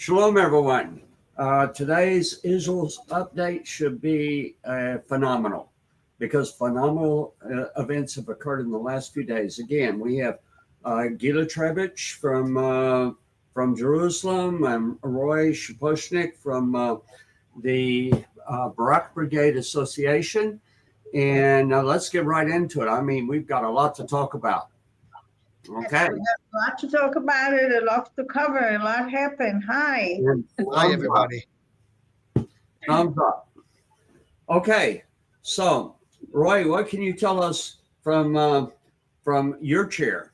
Shalom, everyone. Today's Israel's update should be phenomenal because phenomenal events have occurred in the last few days. Again, we have Gila Trevitch from Jerusalem and Roi Shaposhnik from the Barak Brigade Association. And let's get right into it. I mean, we've got a lot to talk about. Okay. We have a lot to talk about it, a lot to cover, a lot happened. Hi. Hi, everybody. Thumbs up. Okay, so Roy, what can you tell us from your chair?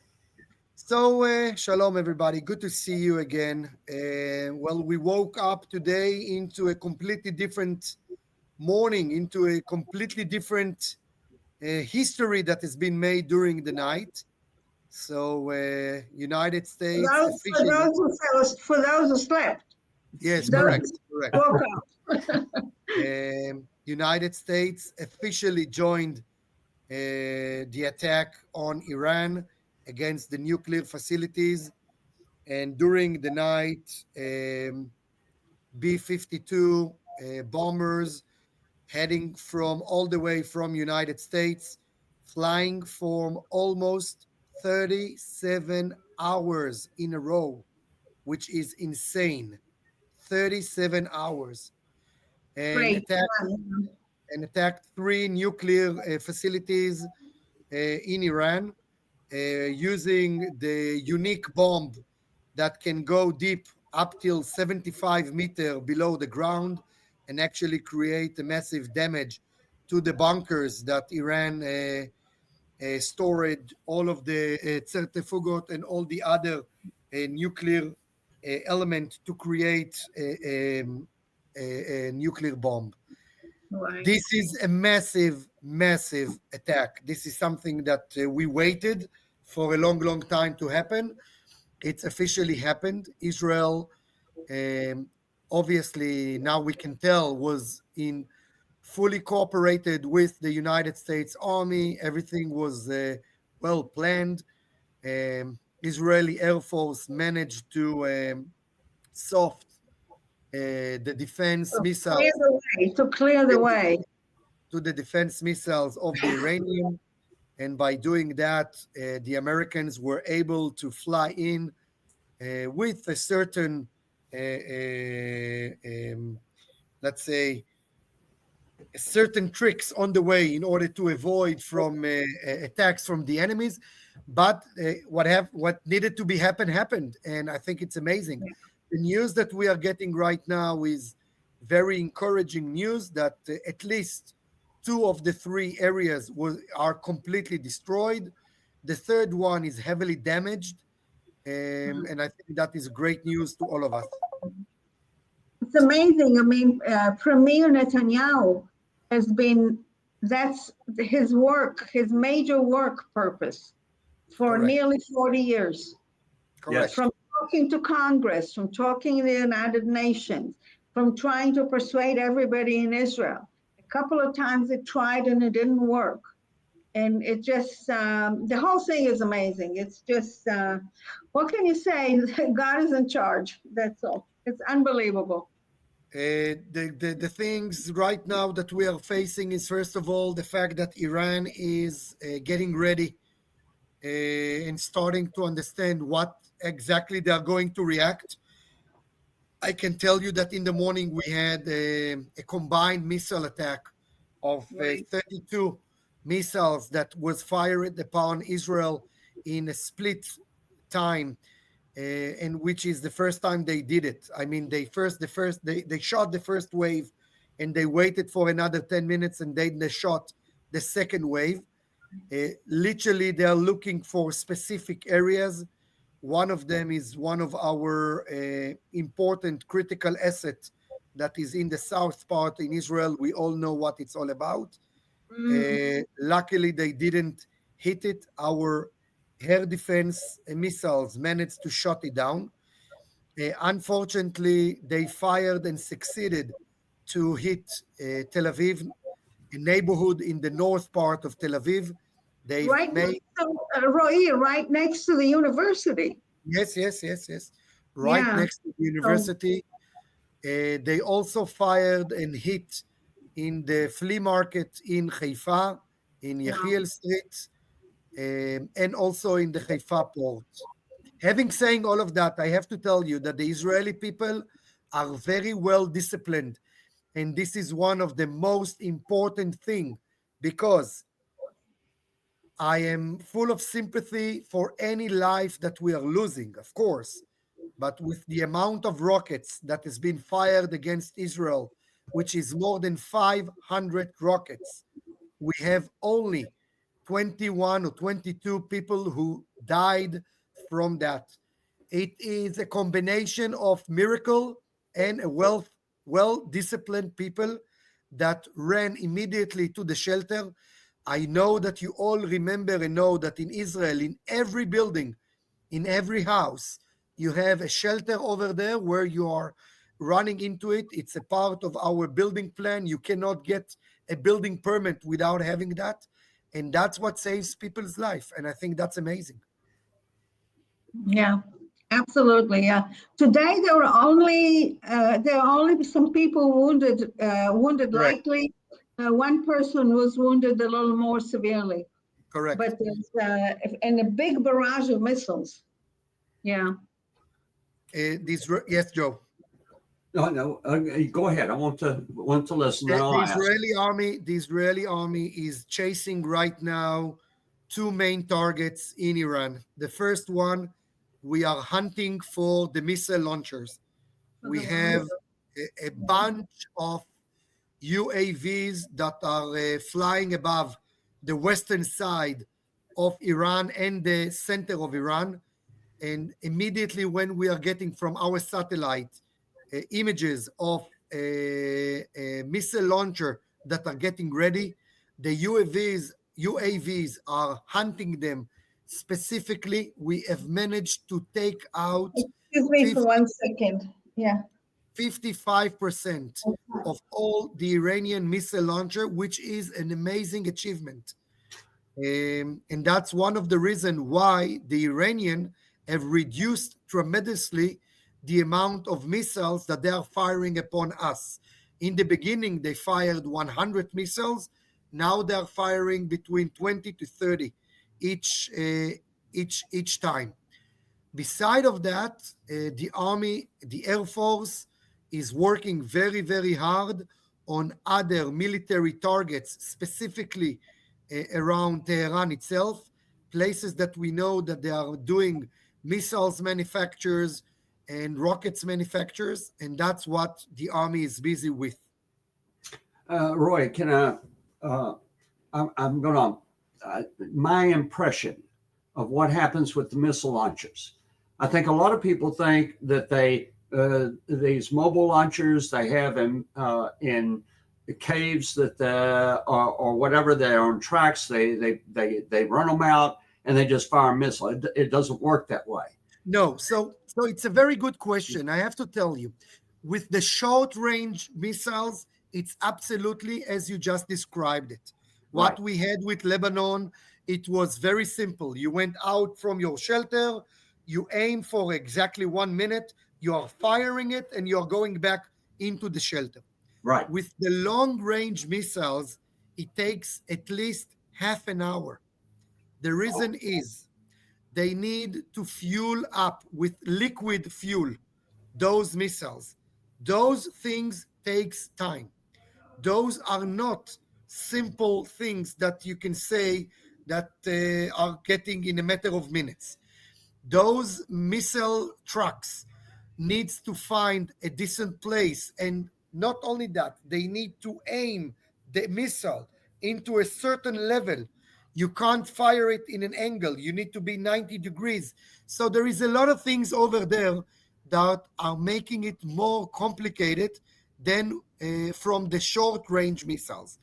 So, shalom, everybody. Good to see you again. Well, we woke up today into a completely different morning, into a completely different history that has been made during the night. So, United States For those who slept. Yes, Those correct. woke up. United States officially joined the attack on Iran against the nuclear facilities. And during the night, B-52 bombers heading from all the way from United States, flying from almost 37 hours in a row, which is insane. 37 hours. And attacked 3 nuclear facilities in Iran using the unique bomb that can go deep up till 75 meters below the ground and actually create a massive damage to the bunkers that Iran stored all of the certifugot and all the other nuclear element to create a nuclear bomb. Right. This is a massive, massive attack. This is something that we waited for a long, long time to happen. It's officially happened. Israel, obviously, now we can tell, was in fully cooperated with the United States Army. Everything was well planned. Israeli Air Force managed to soft the defense missiles To clear the way. to the defense missiles of the Iranian. And by doing that, the Americans were able to fly in with a certain, let's say, certain tricks on the way in order to avoid from attacks from the enemies. But what needed to be happened, and I think it's amazing. The news that we are getting right now is very encouraging news that at least 2 of the 3 areas are completely destroyed. The third one is heavily damaged, and I think that is great news to all of us. It's amazing. I mean, Premier Netanyahu has been, that's his work, his major work purpose for Correct. nearly 40 years. Correct. Yes. From talking to Congress, from talking to the United Nations, from trying to persuade everybody in Israel. A couple of times it tried and it didn't work. And it just, the whole thing is amazing. It's just, what can you say? God is in charge. That's all. It's unbelievable. The things right now that we are facing is, first of all, the fact that Iran is getting ready and starting to understand what exactly they are going to react. I can tell you that in the morning we had a combined missile attack of 32 missiles that was fired upon Israel in a split time, and which is the first time they did it. I mean, they shot the first wave, and they waited for another 10 minutes, and then they shot the second wave. Literally, they are looking for specific areas. One of them is one of our important critical assets that is in the south part in Israel. We all know what it's all about. Luckily, they didn't hit it. Our air defense missiles managed to shut it down. Unfortunately, they fired and succeeded to hit Tel Aviv, a neighborhood in the north part of Tel Aviv. They Right next to, Roy, right next to the university. Yes. right Yeah. next to the university. They also fired and hit in the flea market in Haifa, in Wow. Yechiel Street, and also in the Haifa port. Having saying all of that, I have to tell you that the Israeli people are very well disciplined, and this is one of the most important thing because I am full of sympathy for any life that we are losing, of course. But with the amount of rockets that has been fired against Israel, which is more than 500 rockets, we have only 21 or 22 people who died from that. It is a combination of miracle and a well disciplined people that ran immediately to the shelter. I know that you all remember and know that in Israel, in every building, in every house, you have a shelter over there where you are running into it. It's a part of our building plan. You cannot get a building permit without having that. And that's what saves people's life. And I think that's amazing. Yeah, absolutely. Yeah. Today there are only some people wounded Correct. lightly. One person was wounded a little more severely, Correct. but there's and a big barrage of missiles. Yeah. Yes, Joe. No, no, go ahead. I want to listen, then The I'll ask. Israeli army is chasing right now two main targets in Iran. The first one, we are hunting for the missile launchers. For We the have launch. a bunch of UAVs that are flying above the western side of Iran and the center of Iran. And immediately when we are getting from our satellite images of a missile launcher that are getting ready, the UAVs are hunting them specifically. We have managed to take out Excuse me for 1 second. Yeah. 55% of all the Iranian missile launcher, which is an amazing achievement. And that's one of the reasons why the Iranian have reduced tremendously the amount of missiles that they are firing upon us. In the beginning, they fired 100 missiles. Now they are firing between 20 to 30 each time. Beside of that, the Army, the Air Force is working very, very hard on other military targets, specifically around Tehran itself, places that we know that they are doing missiles manufacturers and rockets manufacturers, and that's what the Army is busy with. Roy, can I? I'm going to. My impression of what happens with the missile launchers. I think a lot of people think that these mobile launchers they have in caves that or whatever they're on tracks. They run them out and they just fire a missile. It doesn't work that way. No, so it's a very good question. I have to tell you, with the short range missiles, it's absolutely as you just described it. Right. What we had with Lebanon, it was very simple. You went out from your shelter, you aim for exactly 1 minute, you are firing it, and you are going back into the shelter. Right. With the long range missiles, it takes at least half an hour. The reason is they need to fuel up with liquid fuel those missiles. Those things takes time. Those are not simple things that you can say that are getting in a matter of minutes. Those missile trucks needs to find a decent place, and not only that, they need to aim the missile into a certain level. You can't fire it in an angle. You need to be 90 degrees. So there is a lot of things over there that are making it more complicated than from the short range missiles.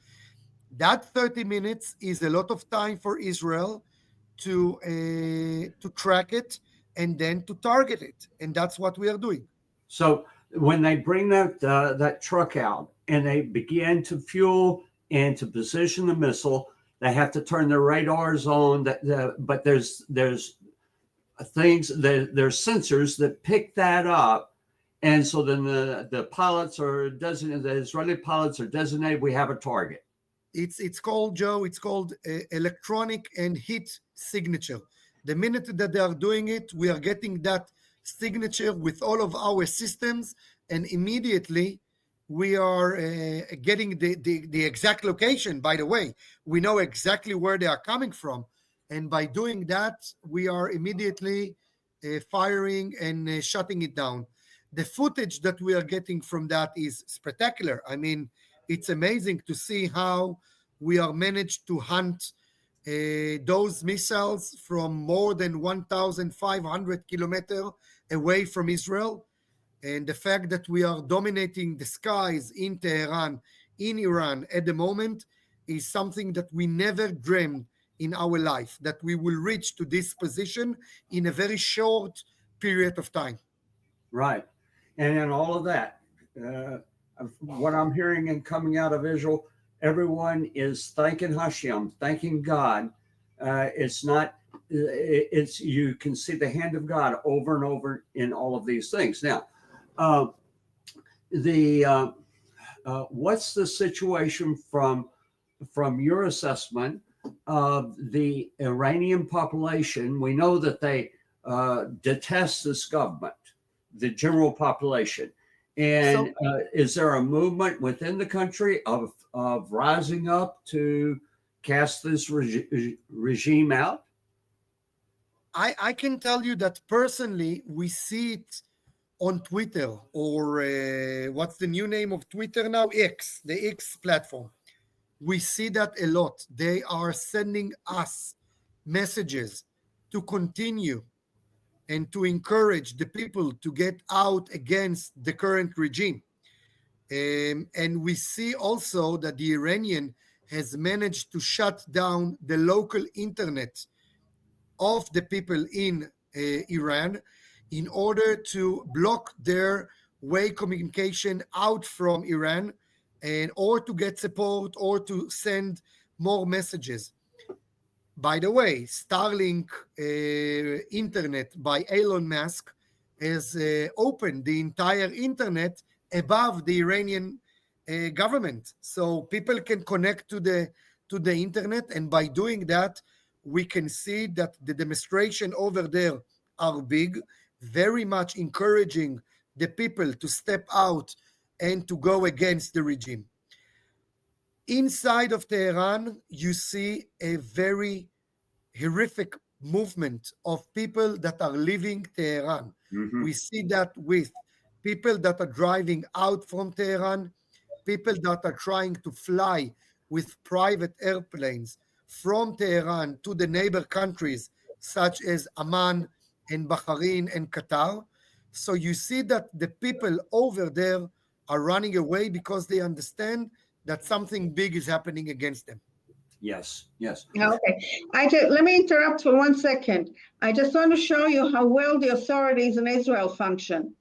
That 30 minutes is a lot of time for Israel to track it and then to target it, and that's what we are doing. So when they bring that truck out and they begin to fuel and to position the missile, they have to turn their radars on. But there's things, there's sensors that pick that up. And so then the pilots are designated, the Israeli pilots are designated, we have a target. It's called, Joe, it's called electronic and heat signature. The minute that they are doing it, we are getting that signature with all of our systems, and immediately we are getting the exact location. By the way, we know exactly where they are coming from, and by doing that, we are immediately firing and shutting it down. The footage that we are getting from that is spectacular. I mean, it's amazing to see how we are managed to hunt those missiles from more than 1,500 kilometers away from Israel. And the fact that we are dominating the skies in Tehran, in Iran at the moment, is something that we never dreamed in our life, that we will reach to this position in a very short period of time. Right. And in all of that, what I'm hearing and coming out of Israel, everyone is thanking Hashem, thanking God. It's not, it's, you can see the hand of God over and over in all of these things. Now, what's the situation from your assessment of the Iranian population? We know that they detest this government, the general population. And is there a movement within the country of rising up to cast this regime out? I can tell you that personally, we see it on Twitter, or what's the new name of Twitter now? X, the X platform. We see that a lot. They are sending us messages to continue and to encourage the people to get out against the current regime. And we see also that the Iranian has managed to shut down the local internet of the people in Iran in order to block their way communication out from Iran, and or to get support or to send more messages. By the way, Starlink internet by Elon Musk has opened the entire internet above the Iranian government, so people can connect to the internet, and by doing that, we can see that the demonstration over there are big, very much encouraging the people to step out and to go against the regime. Inside of Tehran, you see a very horrific movement of people that are leaving Tehran. Mm-hmm. We see that with people that are driving out from Tehran, people that are trying to fly with private airplanes from Tehran to the neighbor countries such as Amman and Bahrain and Qatar. So you see that the people over there are running away because they understand that something big is happening against them. Yes, yes. Okay, let me interrupt for 1 second. I just want to show you how well the authorities in Israel function.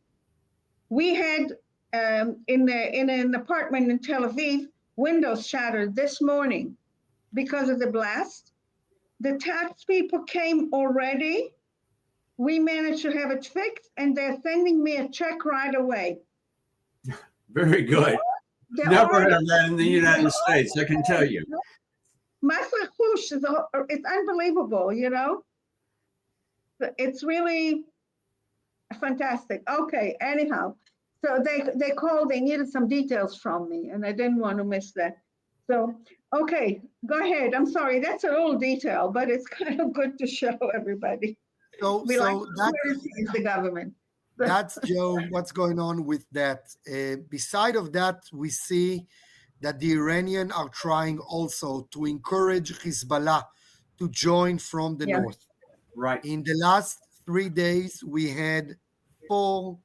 We had in an apartment in Tel Aviv, windows shattered this morning because of the blast. The tax people came already. We managed to have it fixed, and they're sending me a check right away. Very good. Never have that in the United States, I can tell you. It's unbelievable, you know? It's really fantastic. Okay, anyhow. So they called, they needed some details from me, and I didn't want to miss that. So, okay, go ahead. I'm sorry, that's a little detail, but it's kind of good to show everybody. So that's the government. That's, Joe, what's going on with that. Beside of that, we see that the Iranians are trying also to encourage Hezbollah to join from the north. Right. In the last 3 days, we had 4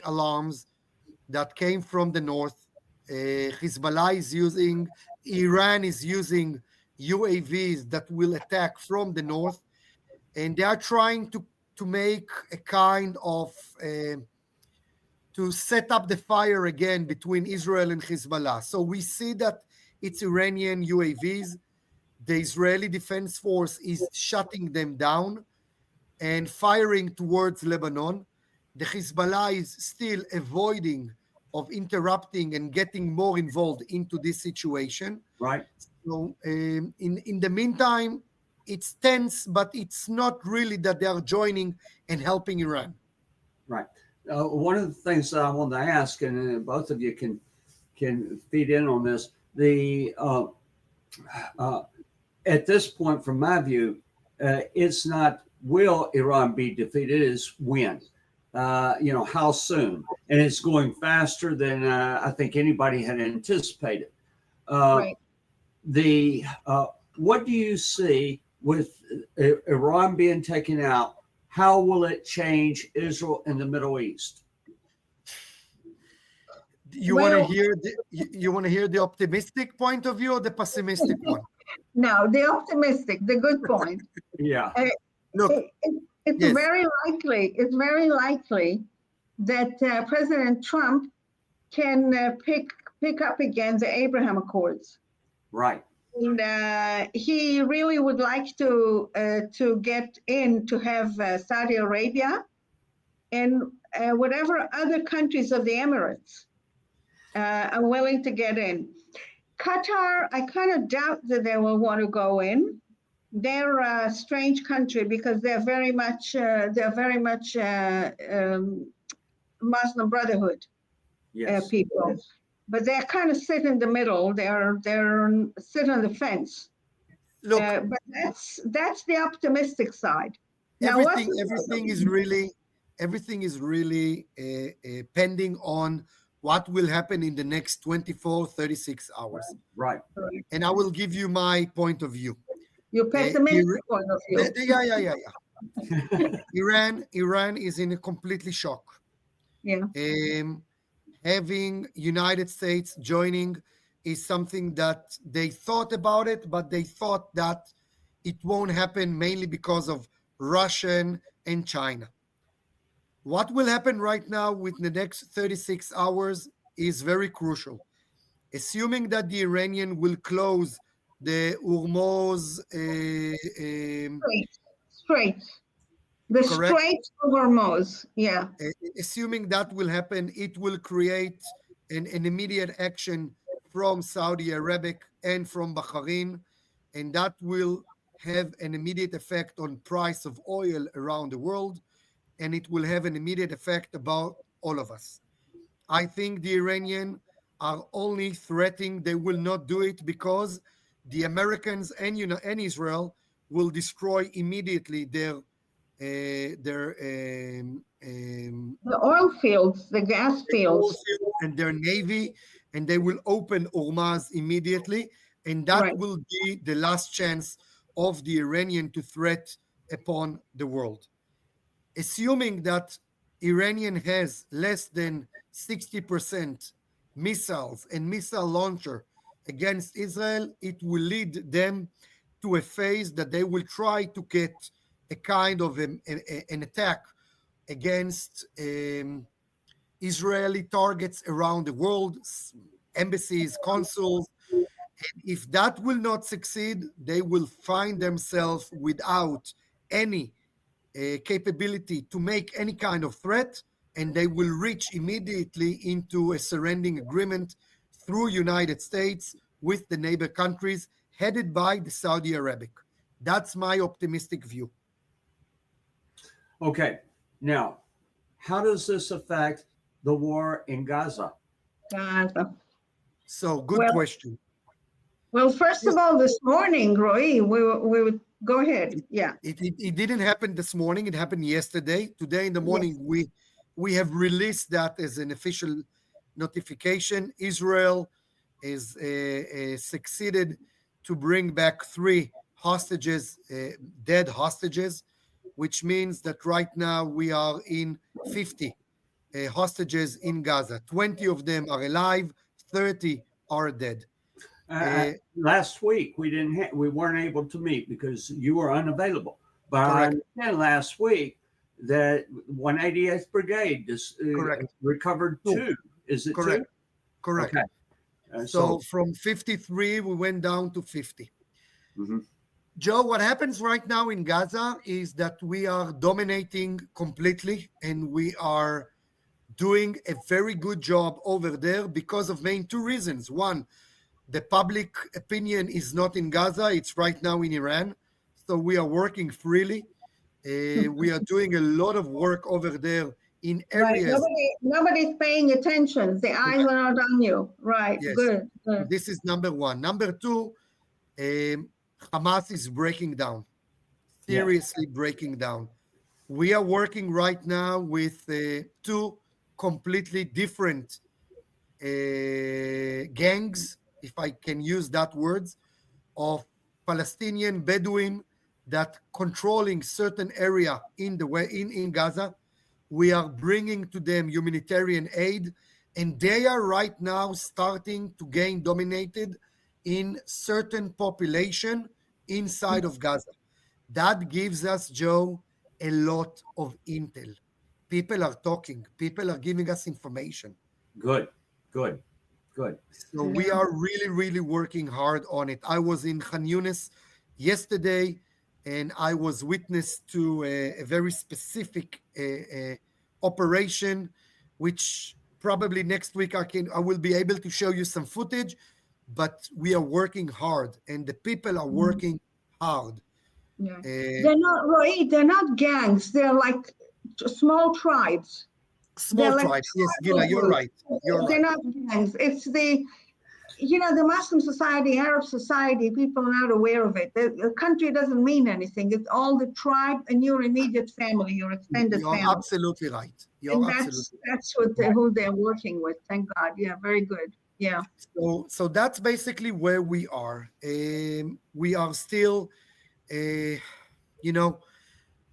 alarms that came from the north. Hezbollah is using, Iran is using UAVs that will attack from the north, and they are trying to make a kind of to set up the fire again between Israel and Hezbollah. So we see that it's Iranian UAVs. The Israeli Defense Force is shutting them down. and firing towards Lebanon. The Hezbollah is still avoiding of interrupting and getting more involved into this situation. Right. So in the meantime, it's tense, but it's not really that they are joining and helping Iran. Right. One of the things that I wanted to ask, and both of you can feed in on this. At this point, from my view, it's not will Iran be defeated; it's when. How soon, and it's going faster than I think anybody had anticipated. Right. What do you see with Iran being taken out? How will it change Israel and the Middle East? You want to hear you want to hear the optimistic point of view or the pessimistic one? No, the optimistic, the good point. Yeah. Look, It's yes. very likely. It's very likely that President Trump can pick up again the Abraham Accords. Right. And he really would like to get in to have Saudi Arabia and whatever other countries of the Emirates are willing to get in. Qatar, I kind of doubt that they will want to go in. They're a strange country because they're very much Muslim Brotherhood Yes. people, but they kind of sit in the middle. They're sit on the fence. Look, But that's the optimistic side. Now, everything is really pending on what will happen in the next 24, 36 hours. Right. And I will give you my point of view. Your pessimistic point of view. Yeah. Iran is in a completely shock. Yeah. Having United States joining is something that they thought about it, but they thought that it won't happen mainly because of Russian and China. What will happen right now with the next 36 hours is very crucial. Assuming that the Iranian will close the Hormuz Straight. The correct? Strait of Hormuz. Yeah. Assuming that will happen, it will create an immediate action from Saudi Arabia and from Bahrain, and that will have an immediate effect on price of oil around the world, and it will have an immediate effect about all of us. I think the Iranian are only threatening; they will not do it because the Americans and Israel will destroy immediately their The oil fields, the gas fields. and their navy, and they will open Hormuz immediately, and that Right. will be the last chance of the Iranian to threat upon the world. Assuming that Iranian has less than 60% missiles and missile launcher against Israel, it will lead them to a phase that they will try to get a kind of an attack against Israeli targets around the world, embassies, consuls. And if that will not succeed, they will find themselves without any capability to make any kind of threat, and they will reach immediately into a surrendering agreement through United States with the neighbor countries headed by the Saudi Arabic. That's my optimistic view. Okay. Now, how does this affect the war in Gaza? Gaza. So, good question. Well, first of all, this morning, Roi, we would go ahead. Yeah. It didn't happen this morning. It happened yesterday. Today in the morning, Yes. we have released that as an official notification. Israel is succeeded to bring back 3 hostages, dead hostages, which means that right now we are in 50 hostages in Gaza. 20 of them are alive, 30 are dead. Last week we weren't able to meet because you were unavailable. But I understand last week that 188th Brigade recovered 2. Is it correct? 2? Correct. Okay. So from 53 we went down to 50. Mm-hmm. Joe, what happens right now in Gaza is that we are dominating completely, and we are doing a very good job over there because of main two reasons. One, the public opinion is not in Gaza, it's right now in Iran. So we are working freely. We are doing a lot of work over there in Right. areas. Nobody's paying attention. The eyes are not on you. Right. Yes, Good. Good. this is number one. Number two, Hamas is breaking down, Yes. seriously breaking down. We are working right now with two completely different gangs, if I can use that words, of Palestinian Bedouin that controlling certain area in the way in Gaza. We are bringing to them humanitarian aid, and they are right now starting to gain dominated in certain population inside of Gaza. That gives us, Joe, a lot of intel. People are talking, people are giving us information. Good. Good. Good. So we Yeah. are really, really working hard on it. I was in Khan Yunis yesterday, and I was witness to a very specific operation, which probably next week I will be able to show you some footage. But we are working hard, and the people are Mhm. working hard. Yeah. Uh, They're not, Roy, they're not gangs. They're like small tribes. small They're like tribes, yes, Gila, tribal you're groups. right. You're They're right. not gangs. It's the Muslim society, Arab society, people are not aware of it. The country doesn't mean anything. It's all the tribe and your immediate family, your extended You're family. absolutely right. You're And absolutely that's what who they're working with. Thank God. Yeah, very good. Yeah. so that's basically where we are. We are still, uh, you know,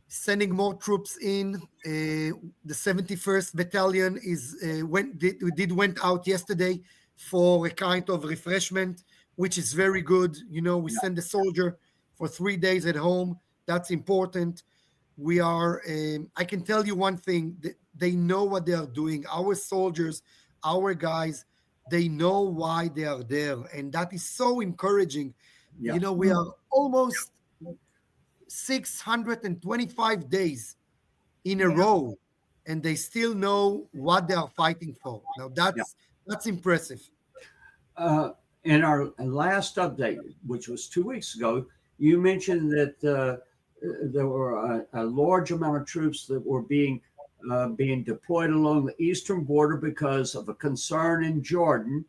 sending more troops in. The 71st Battalion is went out yesterday for a kind of refreshment, which is very good. You know, we Yeah. send a soldier for 3 days at home. That's important. We are. I can tell you one thing: they know what they are doing. Our soldiers, our guys, they know why they are there, and that is so encouraging. Yeah. You know, we are almost 625 days in a Yeah. row, and they still know what they are fighting for. Now Yeah. that's impressive. Uh, in our last update, which was 2 weeks ago, you mentioned that there were a large amount of troops that were being deployed along the eastern border because of a concern in Jordan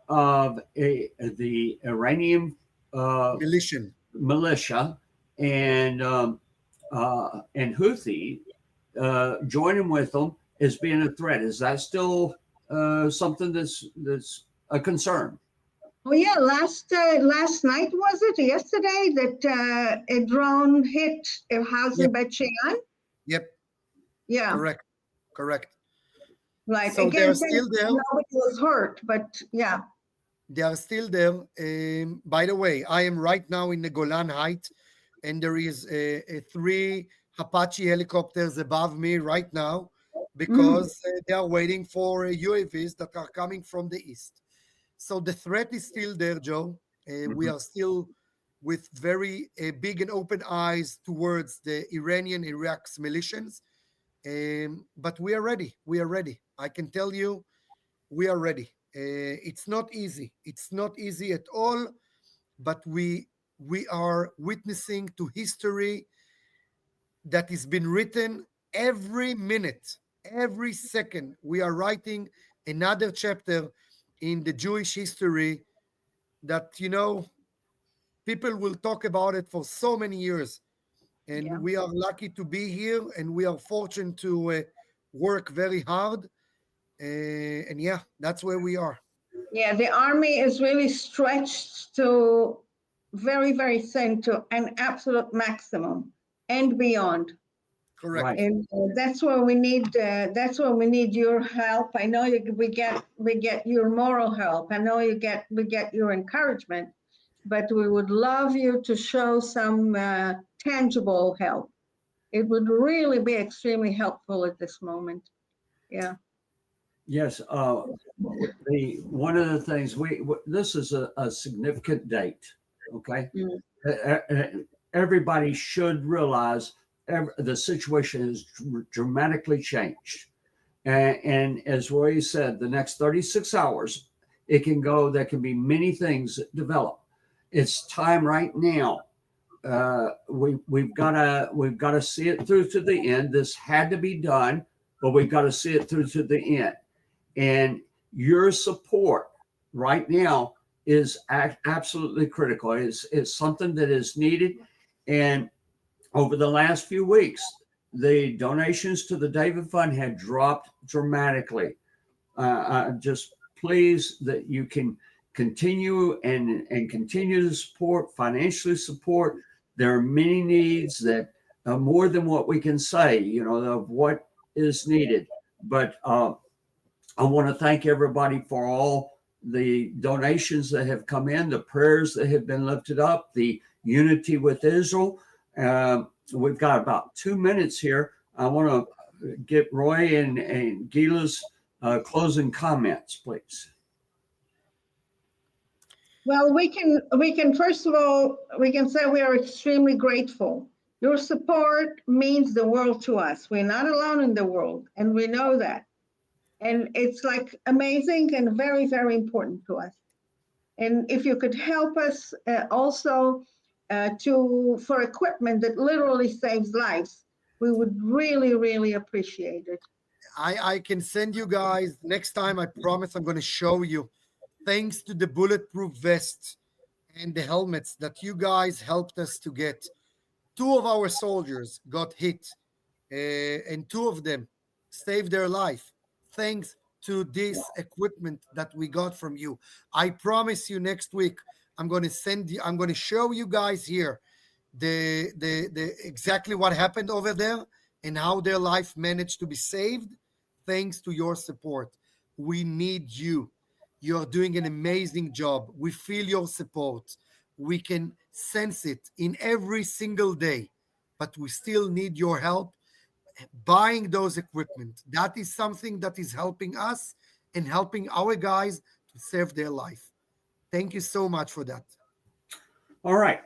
of the Iranian uh, Militia. militia and Houthi joining with them as being a threat. Is that still something that's a concern? Oh yeah, last night was it? Yesterday that a drone hit a house in Yep, Bet Shean? yep, Yeah, correct, correct. right. So they are Again, thank still God there. nobody was hurt, but yeah. They are still there. By the way, I am right now in the Golan Height, and there is a three Apache helicopters above me right now Mhm. because they are waiting for UAVs that are coming from the east. So the threat is still there, Joe. We Mhm. are still with very big and open eyes towards the Iranian Iraq's militias. But we are ready. We are ready. I can tell you, we are ready. It's not easy. It's not easy at all. But we are witnessing to history that has been written every minute, every second. We are writing another chapter in the Jewish history that people will talk about it for so many years, and Yeah. we are lucky to be here, and we are fortunate to work very hard, and yeah, that's where we are. Yeah, the army is really stretched to very, very thin to an absolute maximum and beyond. Correct. Right. And that's where we need your help. I know we get your moral help. I know we get your encouragement, but we would love you to show some tangible help. It would really be extremely helpful at this moment. Yeah. Yes. The one of the things this is a significant date. Okay. Mm. Uh, uh, everybody should realize the situation has dramatically changed. And as Roy said, the next 36 hours, it can go, there can be many things that develop. It's time right now. We've got to see it through to the end. This had to be done, but we've got to see it through to the end. And your support right now is absolutely critical. It's something that is needed. And over the last few weeks, the donations to the David Fund had dropped dramatically. Just please that you can continue and continue to support, financially support. There are many needs that are more than what we can say, of what is needed. But I want to thank everybody for all the donations that have come in, the prayers that have been lifted up, the unity with Israel. We've got about 2 minutes here. I want to get Roy and Gila's closing comments, please. Well, we can first of all, we can say we are extremely grateful. Your support means the world to us. We're not alone in the world, and we know that. And it's like amazing and very, very important to us. And if you could help us also for equipment that literally saves lives, we would really, really appreciate it. I can send you guys next time. I promise I'm going to show you. Thanks to the bulletproof vests and the helmets that you guys helped us to get. 2 of our soldiers got hit, and 2 of them saved their life. Thanks to this equipment that we got from you. I promise you next week, I'm going to show you guys here the exactly what happened over there and how their life managed to be saved thanks to your support. We need you. You're doing an amazing job. We feel your support. We can sense it in every single day, but we still need your help buying those equipment. That is something that is helping us and helping our guys to save their life. Thank you so much for that. All right.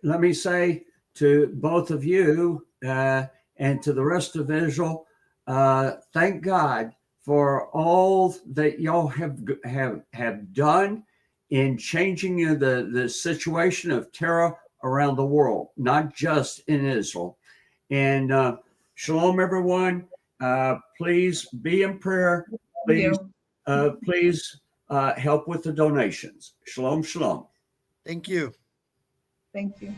Let me say to both of you and to the rest of Israel, thank God for all that y'all have done in changing the situation of terror around the world, not just in Israel. And shalom, everyone. Please be in prayer. Please, please help with the donations. Shalom, shalom. Thank you. Thank you.